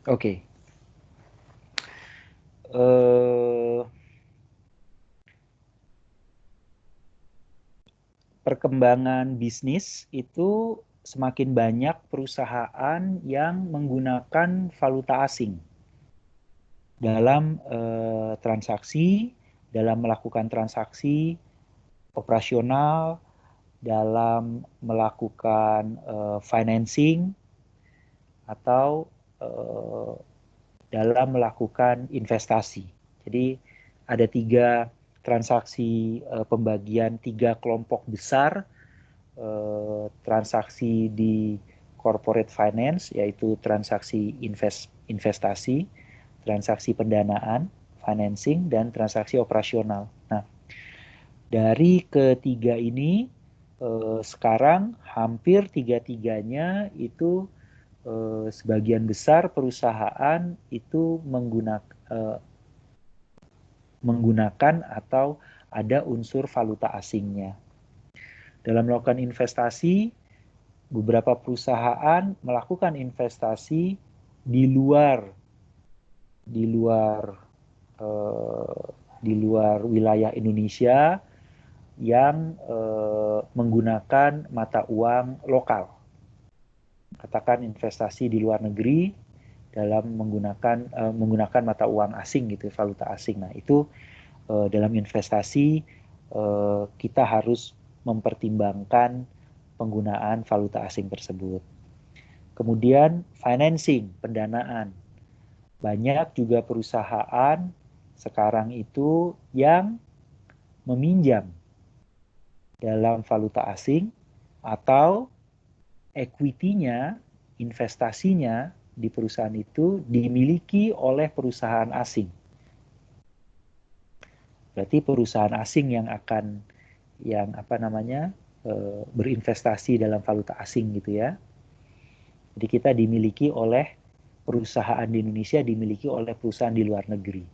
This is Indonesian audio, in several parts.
Oke. Eh, Perkembangan bisnis itu semakin banyak perusahaan yang menggunakan valuta asing dalam transaksi, dalam melakukan transaksi operasional, dalam melakukan financing, atau eh, dalam melakukan investasi. Jadi ada tiga transaksi pembagian tiga kelompok besar transaksi di corporate finance, yaitu transaksi investasi, transaksi pendanaan, financing, dan transaksi operasional. Nah, dari ketiga ini sekarang hampir tiga-tiganya itu sebagian besar perusahaan itu menggunakan atau ada unsur valuta asingnya. Dalam melakukan investasi, beberapa perusahaan melakukan investasi di luar di luar eh, di luar wilayah Indonesia yang menggunakan mata uang lokal. Katakan investasi di luar negeri dalam menggunakan mata uang asing gitu, valuta asing. Nah, itu dalam investasi kita harus mempertimbangkan penggunaan valuta asing tersebut. Kemudian financing, pendanaan. Banyak juga perusahaan sekarang itu yang meminjam dalam valuta asing atau equity-nya, investasinya di perusahaan itu dimiliki oleh perusahaan asing. Berarti perusahaan asing yang akan berinvestasi dalam valuta asing gitu ya. Jadi kita dimiliki oleh perusahaan di Indonesia dimiliki oleh perusahaan di luar negeri.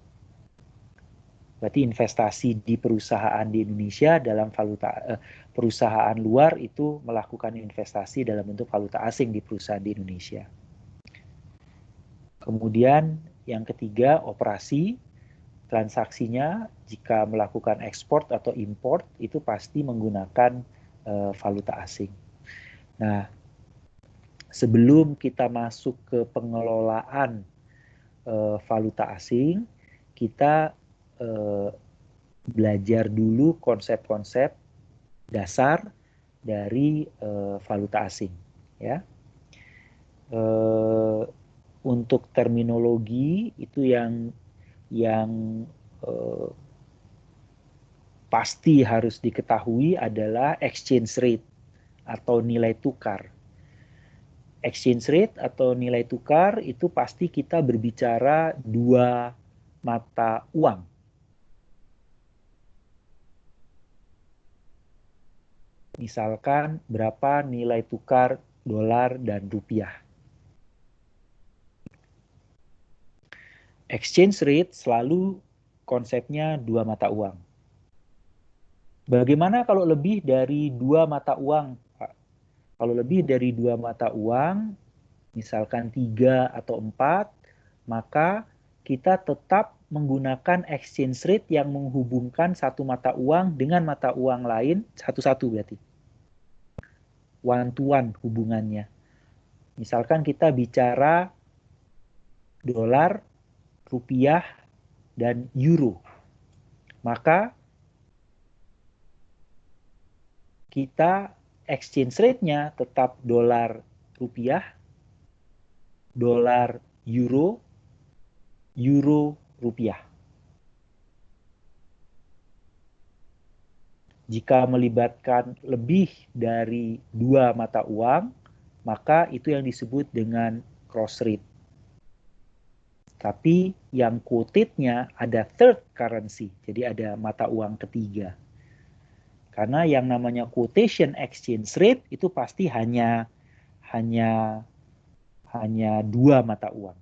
Berarti investasi di perusahaan di Indonesia dalam perusahaan luar itu melakukan investasi dalam bentuk valuta asing di perusahaan di Indonesia. Kemudian yang ketiga operasi, transaksinya jika melakukan ekspor atau import itu pasti menggunakan valuta asing. Nah, sebelum kita masuk ke pengelolaan valuta asing, kita belajar dulu konsep-konsep dasar dari valuta asing, ya. Untuk terminologi itu yang eh, pasti harus diketahui adalah exchange rate atau nilai tukar. Exchange rate atau nilai tukar itu pasti kita berbicara dua mata uang. Misalkan berapa nilai tukar dolar dan rupiah. Exchange rate selalu konsepnya dua mata uang. Bagaimana kalau lebih dari dua mata uang, Pak? Kalau lebih dari dua mata uang, misalkan 3 atau 4, maka kita tetap menggunakan exchange rate yang menghubungkan satu mata uang dengan mata uang lain, satu-satu berarti. One to one hubungannya. Misalkan kita bicara dolar, rupiah, dan euro. Maka kita exchange rate-nya tetap dolar rupiah, dolar euro, euro rupiah. Jika melibatkan lebih dari dua mata uang, maka itu yang disebut dengan cross rate. Tapi yang quoted-nya ada third currency, jadi ada mata uang ketiga. Karena yang namanya quotation exchange rate itu pasti hanya hanya hanya dua mata uang,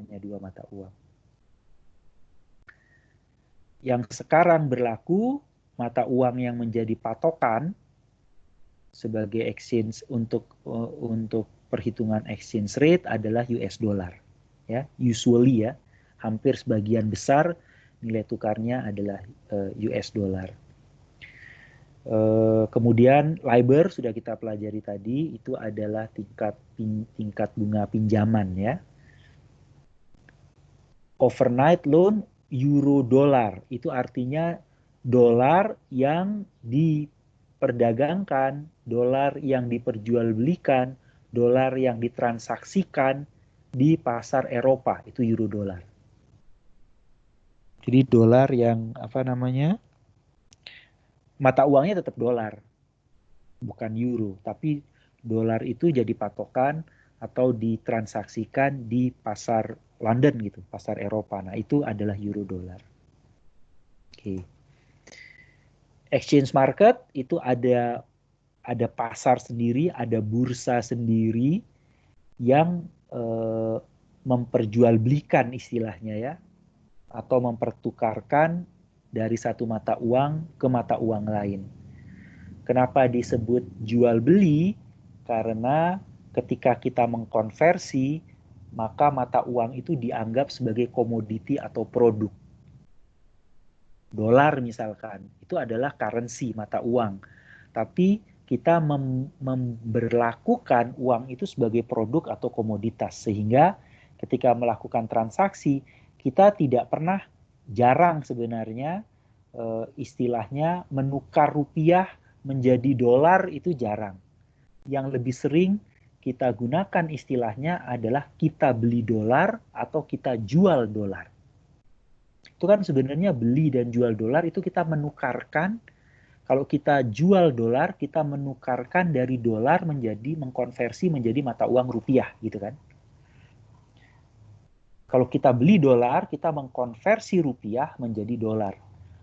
hanya dua mata uang. Yang sekarang berlaku mata uang yang menjadi patokan sebagai exchange untuk perhitungan exchange rate adalah US dollar. ya, usually ya, hampir sebagian besar nilai tukarnya adalah US dollar. Kemudian LIBOR sudah kita pelajari tadi, itu adalah tingkat bunga pinjaman ya. Overnight loan euro dolar, itu artinya dolar yang diperdagangkan, dolar yang diperjualbelikan, dolar yang ditransaksikan di pasar Eropa, itu euro dolar. Jadi dolar yang apa namanya, mata uangnya tetap dolar, bukan euro, tapi dolar itu jadi patokan atau ditransaksikan di pasar London gitu, pasar Eropa. Nah, itu adalah euro dolar. Oke. Exchange market itu ada pasar sendiri, ada bursa sendiri yang memperjualbelikan istilahnya ya, atau mempertukarkan dari satu mata uang ke mata uang lain. Kenapa disebut jual beli? Karena ketika kita mengkonversi, maka mata uang itu dianggap sebagai komoditi atau produk. Dolar misalkan, itu adalah currency, mata uang. Tapi kita memberlakukan uang itu sebagai produk atau komoditas. Sehingga ketika melakukan transaksi, kita tidak pernah, jarang sebenarnya, istilahnya menukar rupiah menjadi dolar, itu jarang. Yang lebih sering kita gunakan istilahnya adalah kita beli dolar atau kita jual dolar. Itu kan sebenarnya beli dan jual dolar itu kita menukarkan. Kalau kita jual dolar, kita menukarkan dari dolar menjadi, mengkonversi menjadi mata uang rupiah gitu kan. Kalau kita beli dolar, kita mengkonversi rupiah menjadi dolar.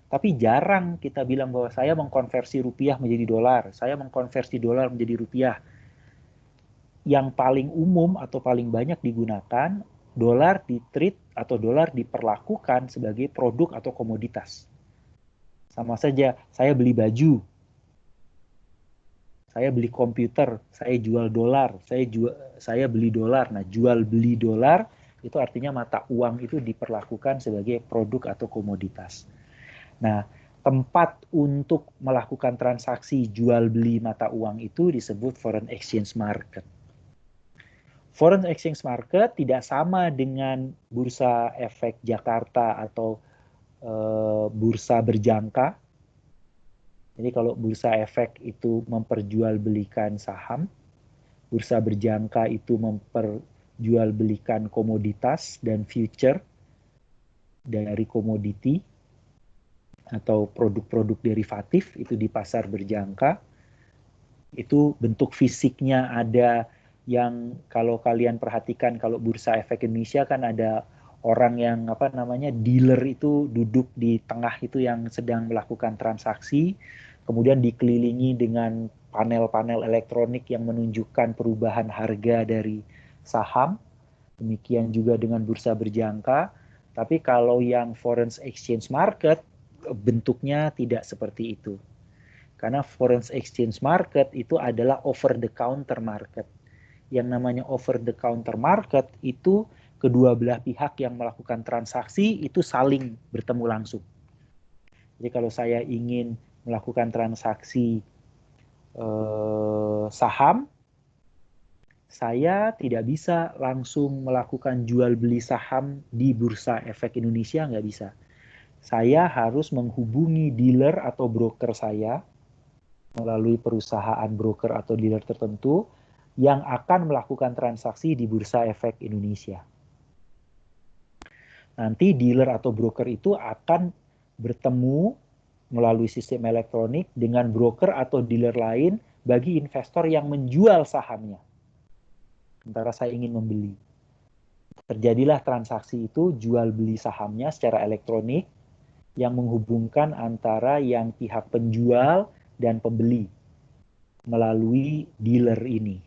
Tapi jarang kita bilang bahwa saya mengkonversi rupiah menjadi dolar, saya mengkonversi dolar menjadi rupiah. Yang paling umum atau paling banyak digunakan, dolar di-treat atau dolar diperlakukan sebagai produk atau komoditas. Sama saja, saya beli baju, saya beli komputer, saya jual dolar, saya beli dolar. Nah, jual beli dolar itu artinya mata uang itu diperlakukan sebagai produk atau komoditas. Nah, tempat untuk melakukan transaksi jual beli mata uang itu disebut foreign exchange market. Foreign exchange market tidak sama dengan bursa efek Jakarta atau bursa berjangka. Jadi kalau bursa efek itu memperjualbelikan saham, bursa berjangka itu memperjualbelikan komoditas dan future dari komoditi atau produk-produk derivatif itu di pasar berjangka. Itu bentuk fisiknya ada yang, kalau kalian perhatikan, kalau bursa efek Indonesia kan ada orang yang apa namanya, dealer itu duduk di tengah itu yang sedang melakukan transaksi, kemudian dikelilingi dengan panel-panel elektronik yang menunjukkan perubahan harga dari saham. Demikian juga dengan bursa berjangka. Tapi kalau yang foreign exchange market bentuknya tidak seperti itu. Karena foreign exchange market itu adalah over the counter market. Yang namanya over the counter market itu kedua belah pihak yang melakukan transaksi itu saling bertemu langsung. Jadi kalau saya ingin melakukan transaksi saham, saya tidak bisa langsung melakukan jual beli saham di Bursa Efek Indonesia, nggak bisa. Saya harus menghubungi dealer atau broker saya melalui perusahaan broker atau dealer tertentu yang akan melakukan transaksi di Bursa Efek Indonesia. Nanti dealer atau broker itu akan bertemu melalui sistem elektronik dengan broker atau dealer lain bagi investor yang menjual sahamnya. Sementara saya ingin membeli. Terjadilah transaksi itu jual beli sahamnya secara elektronik yang menghubungkan antara yang pihak penjual dan pembeli melalui dealer ini.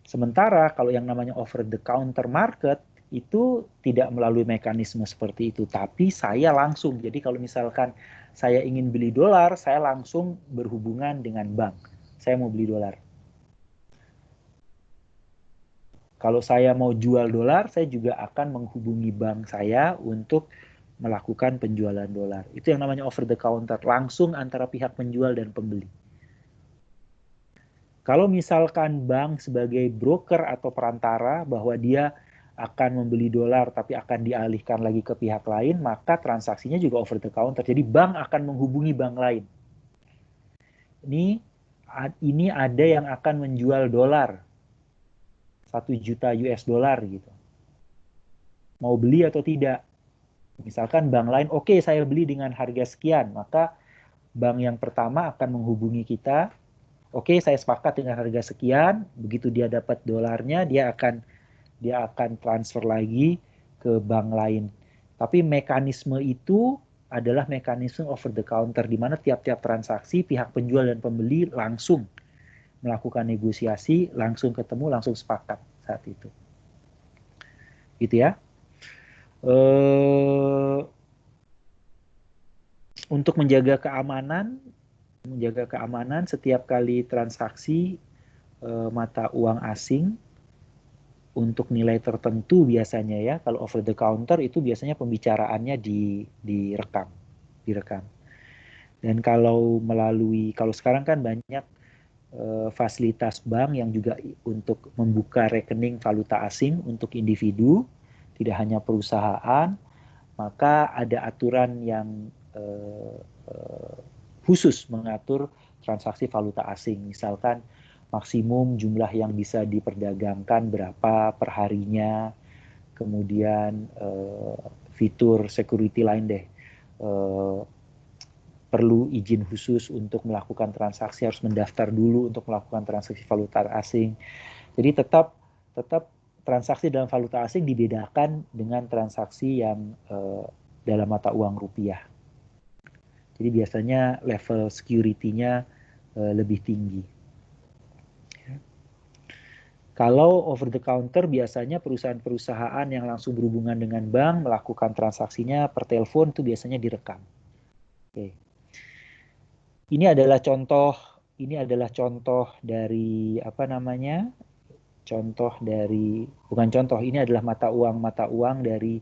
Sementara kalau yang namanya over the counter market itu tidak melalui mekanisme seperti itu, tapi saya langsung. Jadi kalau misalkan saya ingin beli dolar, saya langsung berhubungan dengan bank. Saya mau beli dolar. Kalau saya mau jual dolar, saya juga akan menghubungi bank saya untuk melakukan penjualan dolar. Itu yang namanya over the counter, langsung antara pihak penjual dan pembeli. Kalau misalkan bank sebagai broker atau perantara bahwa dia akan membeli dolar tapi akan dialihkan lagi ke pihak lain, maka transaksinya juga over the counter. Jadi bank akan menghubungi bank lain. Ini ada yang akan menjual dolar 1 juta US dollar gitu. Mau beli atau tidak? Misalkan bank lain, oke, saya beli dengan harga sekian, maka bank yang pertama akan menghubungi kita. Oke, saya sepakat dengan harga sekian. Begitu dia dapat dolarnya, dia akan transfer lagi ke bank lain. Tapi mekanisme itu adalah mekanisme over the counter, di mana tiap-tiap transaksi pihak penjual dan pembeli langsung melakukan negosiasi, langsung ketemu, langsung sepakat saat itu. Gitu ya. Untuk menjaga keamanan setiap kali transaksi mata uang asing untuk nilai tertentu biasanya ya, kalau over the counter itu biasanya pembicaraannya direkam. Dan kalau sekarang kan banyak fasilitas bank yang juga untuk membuka rekening valuta asing untuk individu, tidak hanya perusahaan, maka ada aturan yang khusus mengatur transaksi valuta asing. Misalkan maksimum jumlah yang bisa diperdagangkan berapa perharinya, kemudian fitur security lain deh, perlu izin khusus untuk melakukan transaksi, harus mendaftar dulu untuk melakukan transaksi valuta asing. Jadi tetap transaksi dalam valuta asing dibedakan dengan transaksi yang dalam mata uang rupiah. Jadi biasanya level security-nya lebih tinggi. Kalau over the counter biasanya perusahaan-perusahaan yang langsung berhubungan dengan bank melakukan transaksinya per telepon itu biasanya direkam. Oke. Ini adalah contoh dari apa namanya? Ini adalah mata uang dari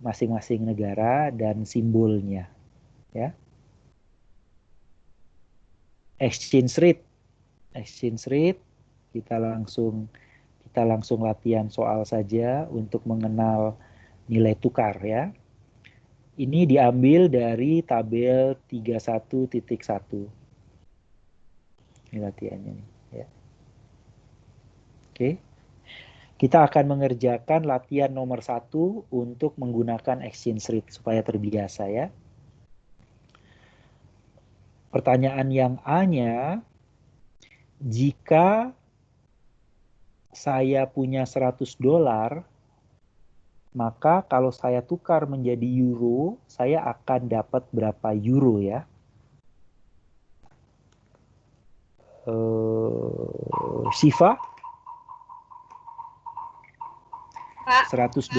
masing-masing negara dan simbolnya, ya. Exchange rate kita langsung latihan soal saja untuk mengenal nilai tukar ya. Ini diambil dari tabel 31.1. Ini latihannya nih, ya. Oke. Kita akan mengerjakan latihan nomor 1 untuk menggunakan exchange rate supaya terbiasa ya. Pertanyaan yang A-nya, jika saya punya 100 dolar, maka kalau saya tukar menjadi euro, saya akan dapat berapa euro ya? Siva? Pak. 100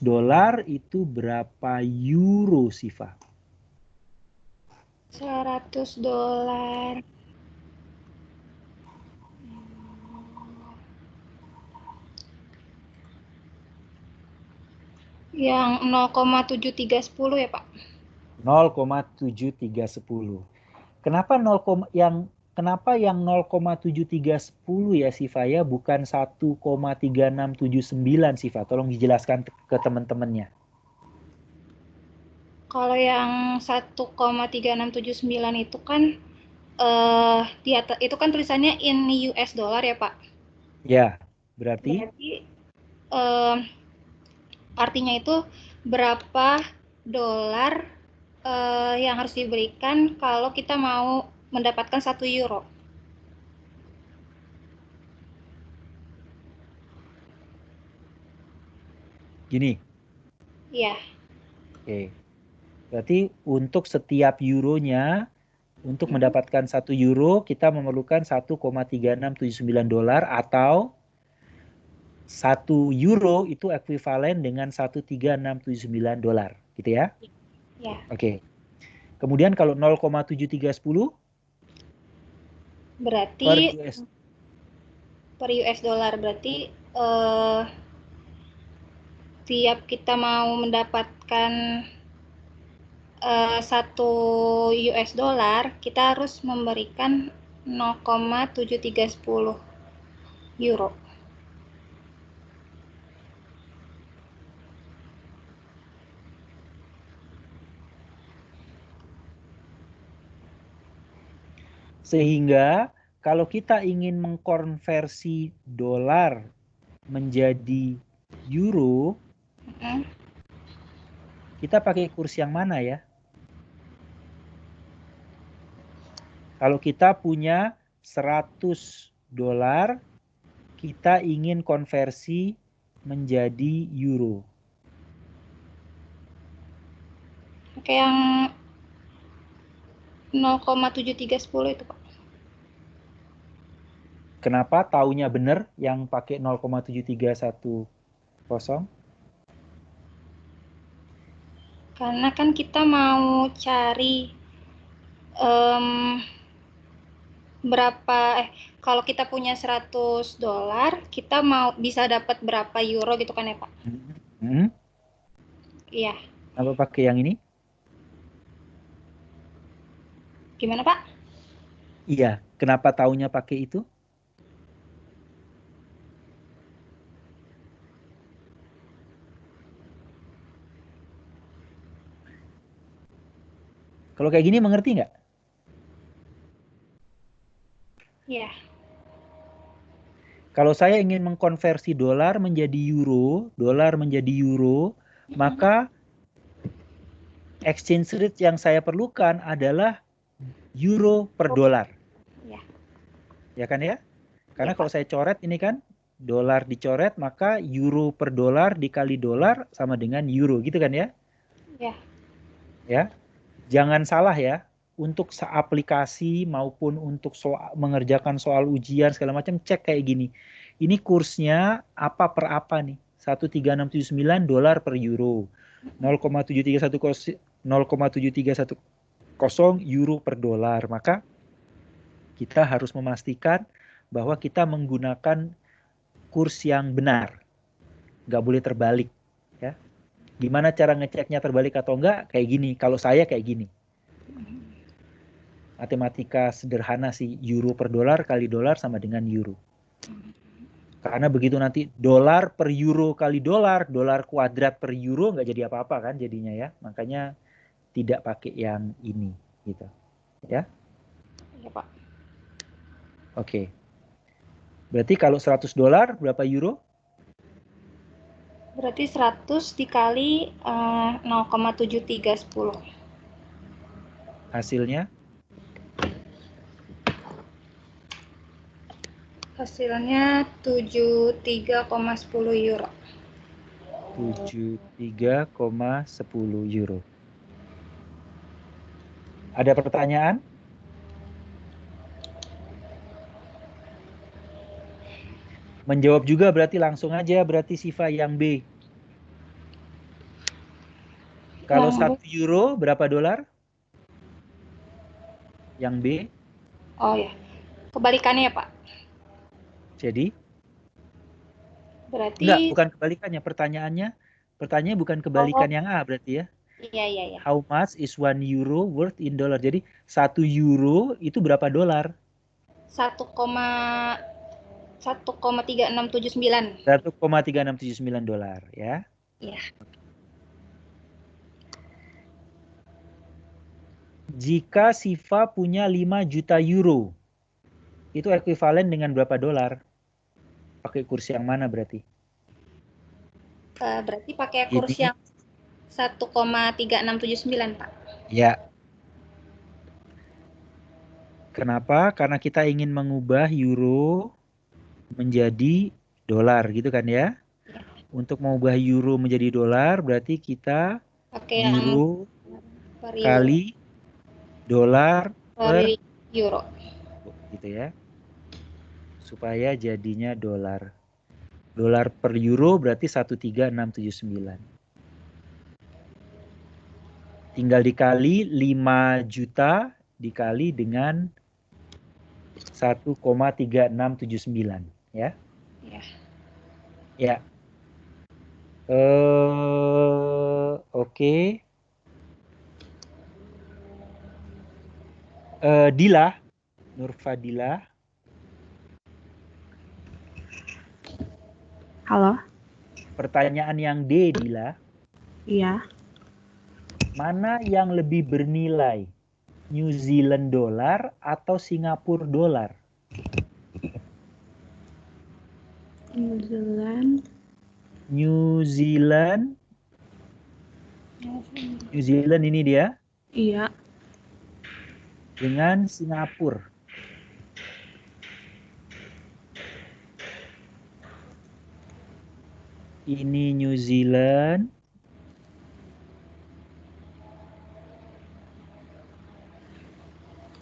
dolar itu berapa euro, Siva? 100 dolar. Yang 0,7310 ya, Pak? 0,7310. Kenapa yang 0,7310 ya Siva ya, bukan 1,3679 Siva? Tolong dijelaskan ke teman-temannya. Kalau yang 1,3679 itu kan itu kan tulisannya in US dollar ya, Pak? Ya, berarti artinya itu berapa dolar yang harus diberikan kalau kita mau mendapatkan 1 euro. Gini. Iya. Oke. Berarti untuk setiap euronya, untuk mendapatkan 1 euro, kita memerlukan 1,3679 dolar atau 1 euro itu ekuivalen dengan 1,3679 dolar, gitu ya? Ya. Oke. Kemudian kalau 0,7310 berarti per US dollar berarti eh, tiap kita mau mendapatkan 1 US dollar, kita harus memberikan 0,7310 euro. Sehingga kalau kita ingin mengkonversi dolar menjadi euro, kita pakai kurs yang mana ya? Kalau kita punya 100 dolar, kita ingin konversi menjadi euro. Oke, yang 0,7310 itu, Pak. Kenapa taunya benar yang pakai 0,7310? Karena kan kita mau cari kalau kita punya 100 dolar, kita mau bisa dapat berapa euro gitu kan ya, Pak? Iya. Apa pakai yang ini? Gimana, Pak? Iya, kenapa taunya pakai itu? Kalau kayak gini mengerti nggak? Iya. Kalau saya ingin mengkonversi dolar menjadi euro, maka exchange rate yang saya perlukan adalah euro per dolar. Iya. Ya kan ya? Karena Ya, kalau Pak. saya coret ini kan, dolar dicoret, maka euro per dolar dikali dolar sama dengan euro, gitu kan ya? Ya. Ya, jangan salah ya. Untuk aplikasi maupun untuk mengerjakan soal ujian segala macam, cek kayak gini. Ini kursnya apa per apa nih? 13679 dolar per euro. 0,7310 euro per dolar. Maka kita harus memastikan bahwa kita menggunakan kurs yang benar. Nggak boleh terbalik. Ya. Gimana cara ngeceknya terbalik atau enggak? Kayak gini. Kalau saya kayak gini. Matematika sederhana sih, euro per dolar kali dolar sama dengan euro. Karena begitu nanti dolar per euro kali dolar, dolar kuadrat per euro nggak jadi apa-apa kan jadinya ya. Makanya tidak pakai yang ini gitu. Ya. Ya, Pak. Oke. Berarti kalau 100 dolar berapa euro? Berarti 100 dikali 0,7310. Hasilnya Hasilnya 73,10 euro. 73,10 euro. Ada pertanyaan? Menjawab juga berarti langsung aja berarti Siva yang B. Kalau Yang 1 euro berapa dolar? Yang B. Oh ya, kebalikannya ya, Pak. Jadi enggak, Berarti bukan kebalikannya. Pertanyaannya bukan oh kebalikan yang A berarti ya. iya iya iya. How much is 1 euro worth in dollar? Jadi 1 euro itu berapa dolar? 1,3679. 1,3679 dolar ya. Iya. Jika Siva punya 5 juta euro, itu ekuivalen dengan berapa dolar? Pakai kurs yang mana berarti? Berarti pakai kurs Jadi yang 1,3679, Pak. ya, kenapa? Karena kita ingin mengubah euro menjadi dolar gitu kan ya. Untuk mengubah euro menjadi dolar berarti kita Pakai yang euro per euro. kali dolar Per per euro. gitu ya. Supaya jadinya dolar. Dolar per euro berarti 13679. Tinggal dikali 5 juta dikali dengan 1,3679 ya. Ya. Ya. Oke. Dila, Nurfadila. Halo? Pertanyaan yang D, Dila. Iya. Mana yang lebih bernilai? New Zealand dollar atau Singapura dollar? New Zealand. New Zealand. New Zealand ini dia. Iya. Dengan Singapura. Ini New Zealand.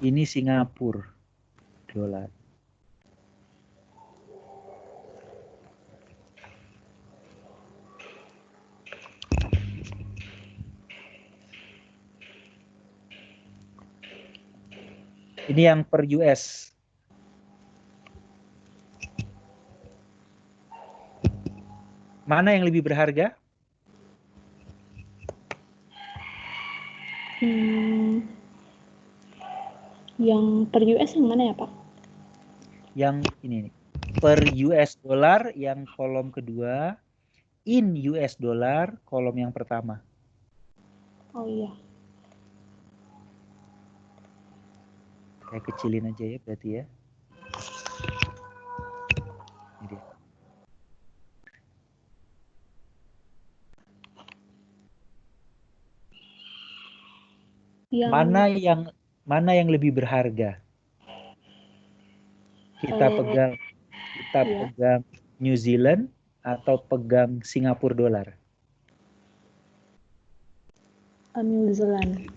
Ini Singapura dolar. Ini yang per US. Mana yang lebih berharga? Yang per US yang mana ya, Pak? Yang ini nih. Per US dollar yang kolom kedua, in US dollar kolom yang pertama. Oh iya. Saya kecilin aja ya berarti ya. Ini dia. Mana yang lebih berharga? Kita pegang New Zealand atau pegang Singapura dolar? New Zealand.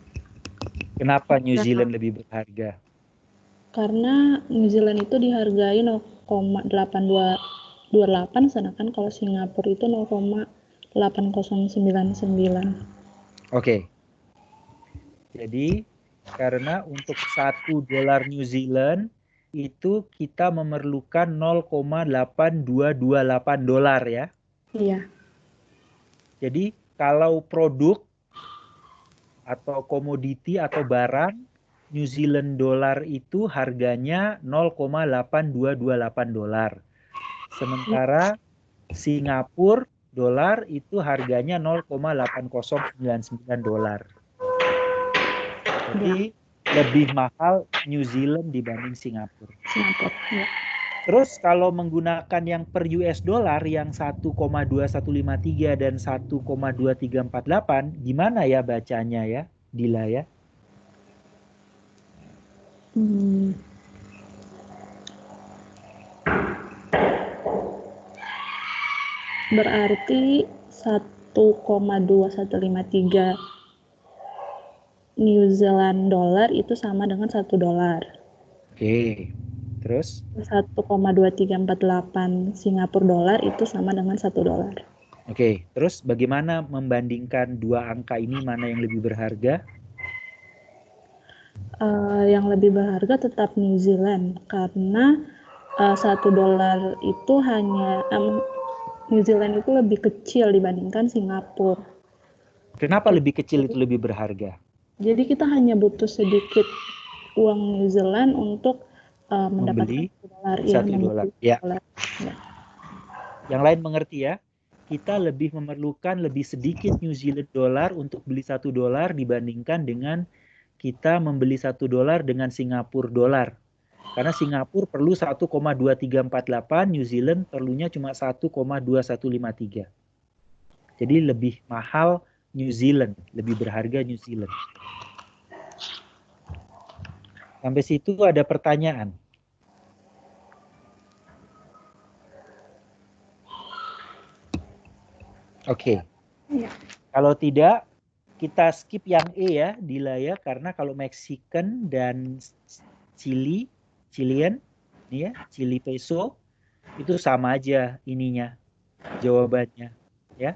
Kenapa New Zealand lebih berharga? Karena New Zealand itu dihargai 0,8228, sedangkan kalau Singapura itu 0,8099. Oke. Jadi karena untuk $1 New Zealand itu kita memerlukan 0,8228 dolar ya. Iya. Jadi kalau produk atau komoditi atau barang New Zealand dollar itu harganya 0,8228 dolar. Sementara Singapura dolar itu harganya 0,8099 dolar. Jadi lebih mahal New Zealand dibanding Singapura. Ya. Terus kalau menggunakan yang per US dollar yang 1,2153 dan 1,2348, gimana ya bacanya ya, Dila ya? Berarti 1,2153 New Zealand dollar itu sama dengan 1 dolar. Oke. Terus? 1,2348 Singapura dolar itu sama dengan 1 dolar. Oke. Terus bagaimana membandingkan dua angka ini, mana yang lebih berharga? Yang lebih berharga tetap New Zealand karena 1 dolar itu hanya New Zealand itu lebih kecil dibandingkan Singapura. Kenapa lebih kecil itu lebih berharga? Jadi kita hanya butuh sedikit uang New Zealand untuk mendapatkan $1 dolar. Ya. Yang lain mengerti ya? Kita lebih memerlukan lebih sedikit New Zealand dollar untuk beli $1 dibandingkan dengan kita membeli $1 dengan Singapura dolar. Karena Singapura perlu 1,2348, New Zealand perlunya cuma 1,2153. Jadi lebih mahal New Zealand, lebih berharga New Zealand. Sampai situ ada pertanyaan. Oke. Kalau tidak, kita skip yang E ya, Dila ya, karena kalau Mexican dan Chilean, ini ya, Chili peso, itu sama aja ininya, jawabannya, ya.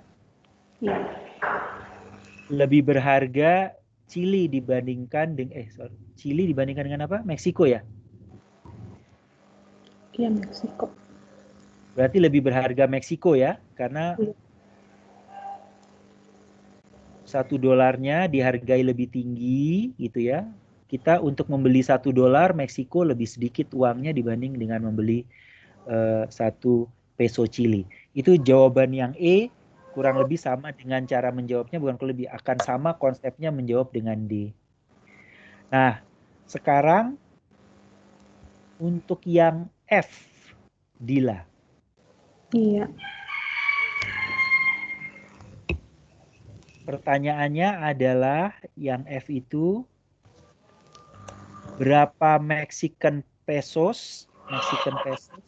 Lebih berharga Chili dibandingkan dengan Chili dibandingkan dengan apa? Meksiko ya? Iya, Meksiko. Berarti lebih berharga Meksiko ya, karena $1 dihargai lebih tinggi gitu ya. Kita untuk membeli $1 Meksiko lebih sedikit uangnya dibanding dengan membeli 1 peso Chili. Itu jawaban yang E, kurang lebih sama dengan cara menjawabnya, bukan lebih, akan sama konsepnya menjawab dengan D. Nah, sekarang untuk yang F, Dila. Iya. Pertanyaannya adalah yang F itu berapa Mexican pesos? Mexican pesos.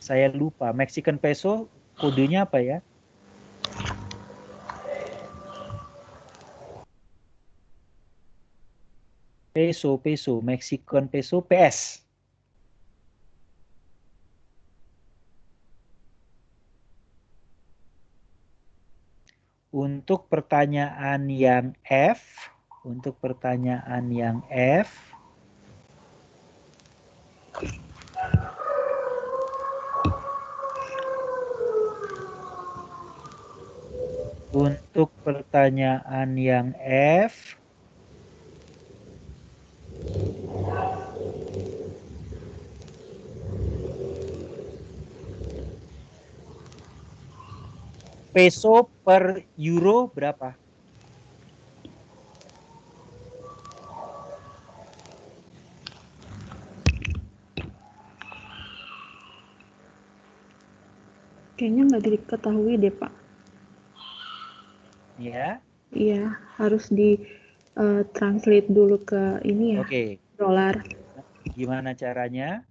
Saya lupa. Mexican peso kodenya apa ya? Peso, Mexican peso, PS. Untuk pertanyaan yang F, peso per euro berapa? Kayaknya nggak diketahui deh, Pak. Ya. Iya, harus di translate dulu ke ini ya, Oke. dolar. Gimana caranya?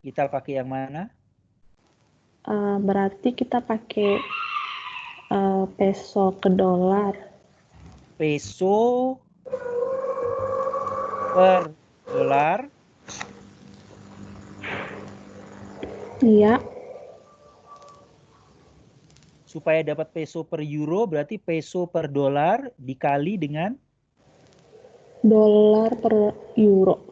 Kita pakai yang mana? Berarti kita pakai peso ke dolar. Peso per dolar. Iya. Supaya dapat peso per euro, berarti peso per dolar dikali dengan Dolar per euro.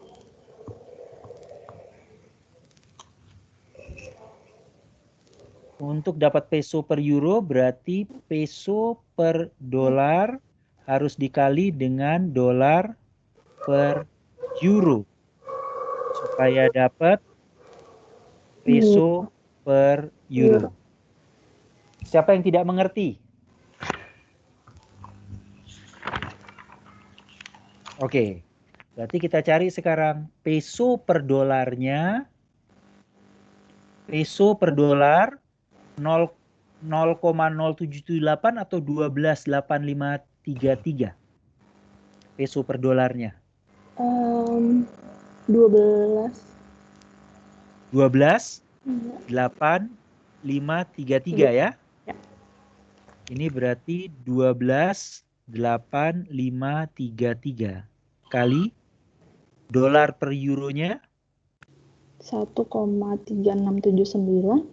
Untuk dapat peso per euro, berarti peso per dolar harus dikali dengan dolar per euro. Supaya dapat peso per euro. Siapa yang tidak mengerti? Oke, berarti kita cari sekarang peso per dolarnya. Peso per dolar 0,0778 atau 12,8533 peso per dolarnya. 12. 12,8533 ya. Ya. Ini berarti 12,8533 kali dolar per euronya 1,3679.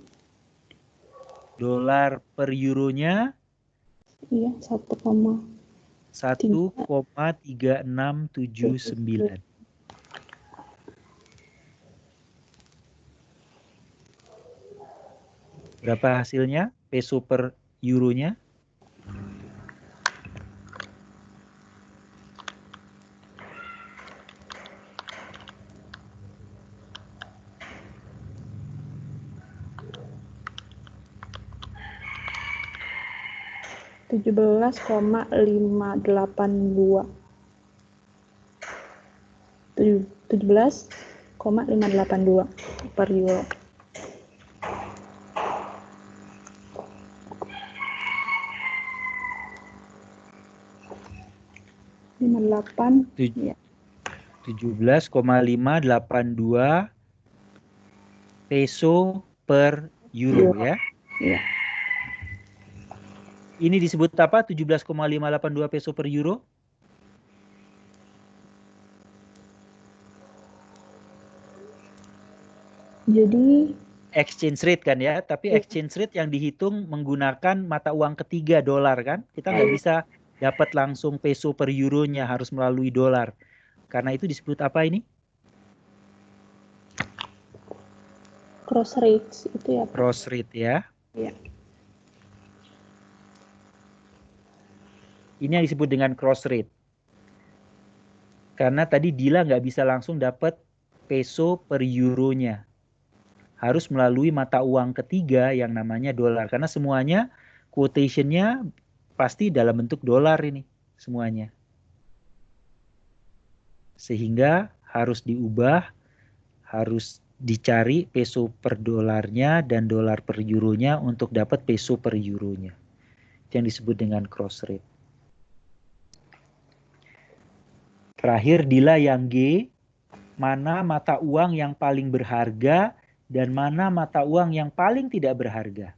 Dolar per euronya Iya, 1,3679. Berapa hasilnya peso per euronya? $17,582 per euro. Ya. 17,582 peso per euro ya. Iya. Ini disebut apa? 17,582 peso per euro? Jadi exchange rate kan ya, tapi exchange rate yang dihitung menggunakan mata uang ketiga dolar kan. Kita nggak bisa dapat langsung peso per euronya, harus melalui dolar. Karena itu disebut apa ini? Cross rates itu ya, Pak? Cross rate ya. Iya. Ini yang disebut dengan cross rate. Karena tadi Dila nggak bisa langsung dapat peso per euronya. Harus melalui mata uang ketiga yang namanya dolar. Karena semuanya quotation-nya pasti dalam bentuk dolar ini semuanya. Sehingga harus diubah, harus dicari peso per dolarnya dan dolar per euronya untuk dapat peso per euronya. Yang disebut dengan cross rate. Terakhir Dila yang G, mana mata uang yang paling berharga dan mana mata uang yang paling tidak berharga.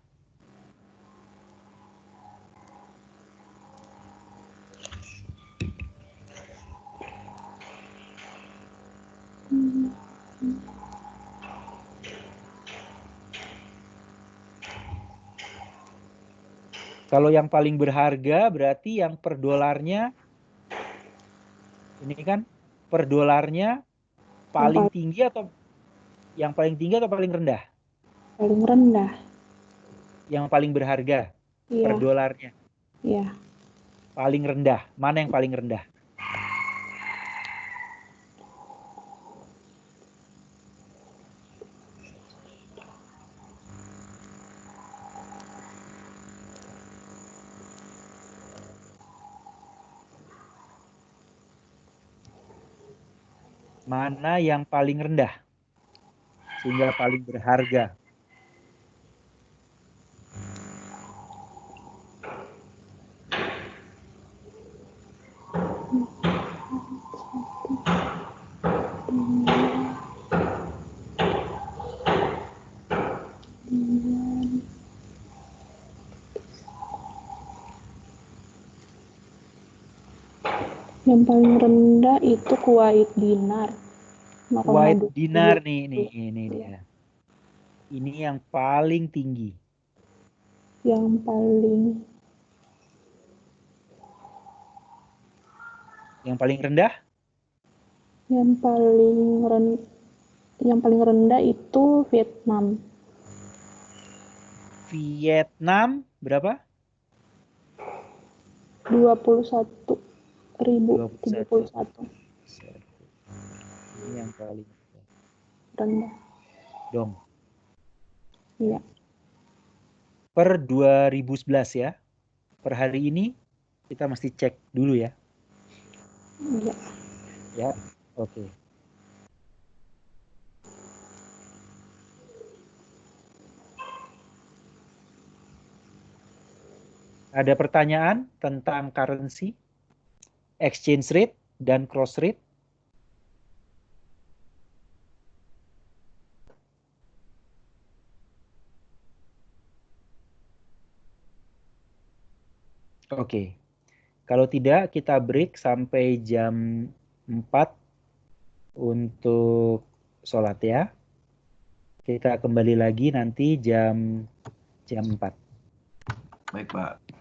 Kalau yang paling berharga berarti yang per dolarnya, ini kan per dolarnya paling tinggi atau yang paling tinggi atau paling rendah? Paling rendah. Yang paling berharga per Iya. dolarnya. Iya. Paling rendah. Mana yang paling rendah? Mana yang paling rendah? Sehingga paling berharga. Yang paling rendah itu Kuwait dinar. Kuwait dinar nih, ini Iya. dia. Ini yang paling tinggi. Yang paling rendah? Yang paling rendah itu Vietnam. Vietnam berapa? 21.031. Ini yang paling rendah. Dong. Iya. Per 2011 ya. Per hari ini kita mesti cek dulu ya. Iya. Ya, oke. Ada pertanyaan tentang currency, exchange rate, dan cross rate? Oke. Kalau tidak, kita break sampai jam 4 untuk sholat ya. Kita kembali lagi nanti jam 4. Baik, Pak.